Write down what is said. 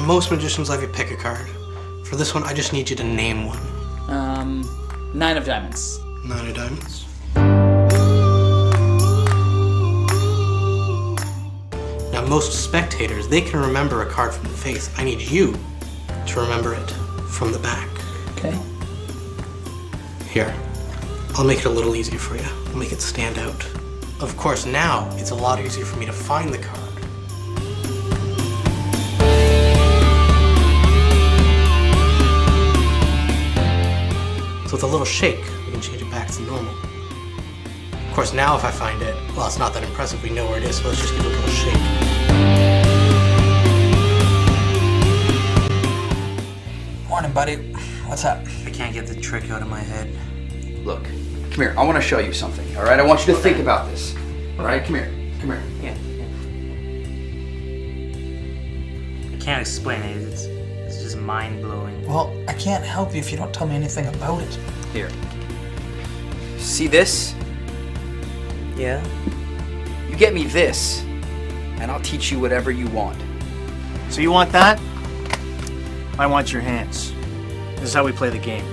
most magicians, I'll have you pick a card. For this one, I just need you to name one. 9 of diamonds. 9 of diamonds. Now, most spectators, they can remember a card from the face. I need you to remember it from the back. Okay. Here, I'll make it a little easier for you. I'll make it stand out. Of course, now it's a lot easier for me to find the card. So with a little shake, we can change it back to normal. Of course, now if I find it, well, it's not that impressive. We know where it is, so let's just give it a little shake. Morning, buddy. What's up? I can't get the trick out of my head. Look, come here. I want to show you something, all right? I want you to think about this. All right, come here. Come here. Yeah. I can't explain it. It's just mind-blowing. Well, I can't help you if you don't tell me anything about it. Here. See this? Yeah? You get me this, and I'll teach you whatever you want. So you want that? I want your hands. This is how we play the game.